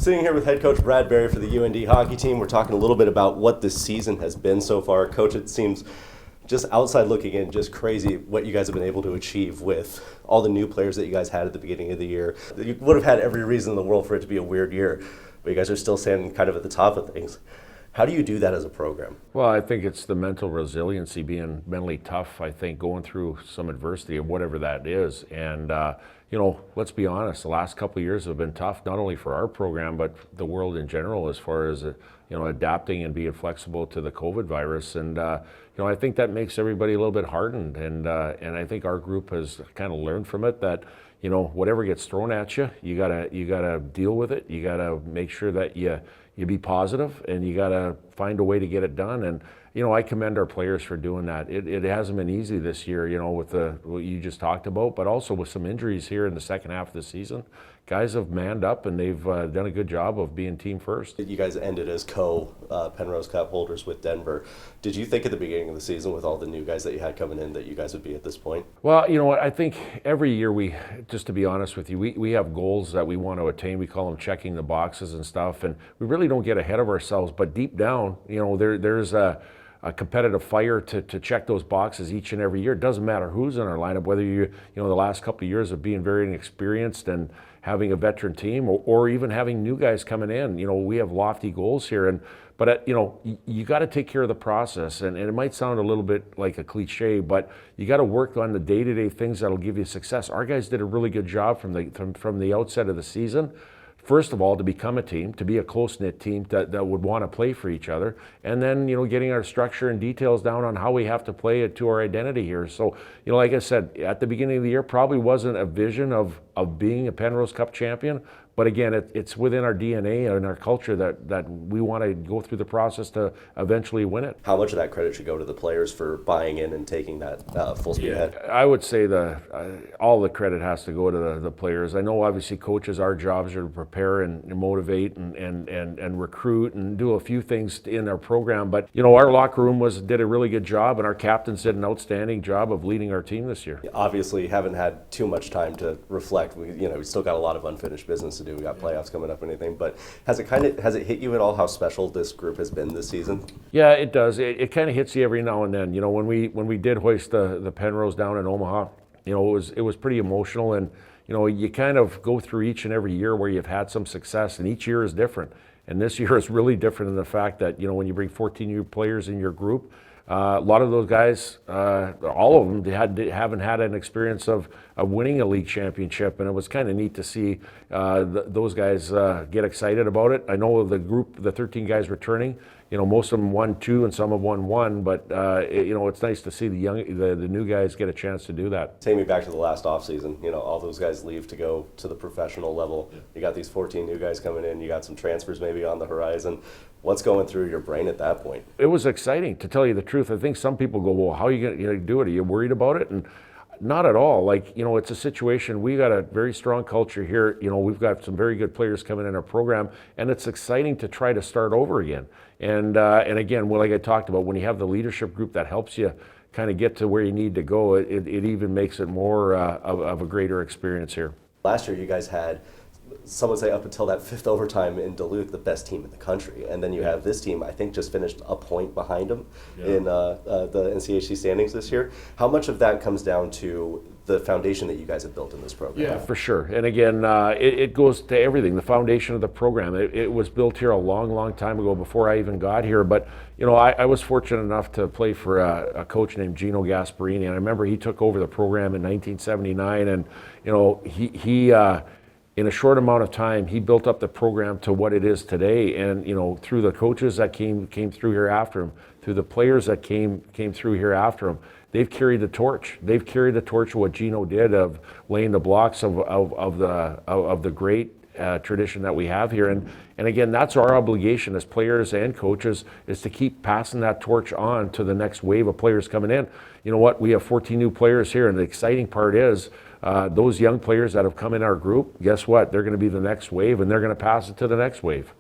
Sitting here with head coach Brad Berry for the UND hockey team, we're talking a little bit about what this season has been so far. Coach, it seems just outside looking in, just crazy what you guys have been able to achieve with all the new players that you guys had at the beginning of the year. You would have had every reason in the world for it to be a weird year, but you guys are still standing kind of at the top of things. How do you do that as a program? Well, I think it's the mental resiliency, being mentally tough, I think, going through some adversity of whatever that is. And, let's be honest, the last couple of years have been tough, not only for our program, but the world in general as far as, adapting and being flexible to the COVID virus. And, I think that makes everybody a little bit hardened. And I think our group has kind of learned from it that, whatever gets thrown at you, you gotta deal with it. You gotta make sure that you be positive, and you got to find a way to get it done. And, I commend our players for doing that. It hasn't been easy this year, with what you just talked about, but also with some injuries here in the second half of the season. Guys have manned up, and they've done a good job of being team first. You guys ended as Penrose Cup holders with Denver. Did you think at the beginning of the season, with all the new guys that you had coming in, that you guys would be at this point? Well, you know what, I think every year just to be honest with you, we have goals that we want to attain. We call them checking the boxes and stuff, and we really don't get ahead of ourselves. But deep down, there's a competitive fire to check those boxes each and every year. It doesn't matter who's in our lineup, whether the last couple of years of being very inexperienced and having a veteran team, or even having new guys coming in. We have lofty goals here, but you got to take care of the process, and it might sound a little bit like a cliche, but you got to work on the day-to-day things that'll give you success. Our guys did a really good job from the outset of the season. First of all, to become a team, to be a close-knit team that would want to play for each other, and then getting our structure and details down on how we have to play it to our identity here. So, like I said, at the beginning of the year, probably wasn't a vision of being a Penrose Cup champion, but again, it's within our DNA and our culture that we want to go through the process to eventually win it. How much of that credit should go to the players for buying in and taking that full speed ahead? I would say all the credit has to go to the players. I know obviously coaches, our jobs are to prepare and motivate and recruit and do a few things in our program, but our locker room did a really good job, and our captains did an outstanding job of leading our team this year. Obviously haven't had too much time to reflect. We still got a lot of unfinished business to do. We got playoffs coming up and anything, but has it hit you at all how special this group has been this season? Yeah, it does. It kind of hits you every now and then. When we did hoist the Penrose down in Omaha, it was pretty emotional, and you kind of go through each and every year where you've had some success, and each year is different. And this year is really different in the fact that when you bring 14 new players in your group, a lot of those guys, all of them, haven't had an experience of winning a league championship, and it was kind of neat to see those guys get excited about it. I know the group, the 13 guys returning, most of them won 2 and some have won 1, but it's nice to see the new guys get a chance to do that. Take me back to the last offseason. All those guys leave to go to the professional level. You got these 14 new guys coming in. You got some transfers maybe on the horizon. What's going through your brain at that point? It was exciting, to tell you the truth. I think some people go, well, how are you going to do it? Are you worried about it? And not at all. It's a situation. We got a very strong culture here. We've got some very good players coming in our program, and it's exciting to try to start over again. And again, like I talked about, when you have the leadership group that helps you kind of get to where you need to go, it even makes it more of a greater experience here. Last year, you guys had, some would say up until that 5th overtime in Duluth, the best team in the country. And then you have this team, I think, just finished a point behind them in the NCHC standings this year. How much of that comes down to the foundation that you guys have built in this program? Yeah, for sure. And again, it goes to everything, the foundation of the program. It was built here a long, long time ago before I even got here. But, I was fortunate enough to play for a coach named Gino Gasparini. And I remember he took over the program in 1979. And, he in a short amount of time, he built up the program to what it is today. And, through the coaches that came through here after him, through the players that came through here after him, they've carried the torch. They've carried the torch of what Gino did, of laying the blocks of the great tradition that we have here. And again, that's our obligation as players and coaches, is to keep passing that torch on to the next wave of players coming in. You know what? We have 14 new players here, and the exciting part is those young players that have come in our group, guess what? They're going to be the next wave, and they're going to pass it to the next wave.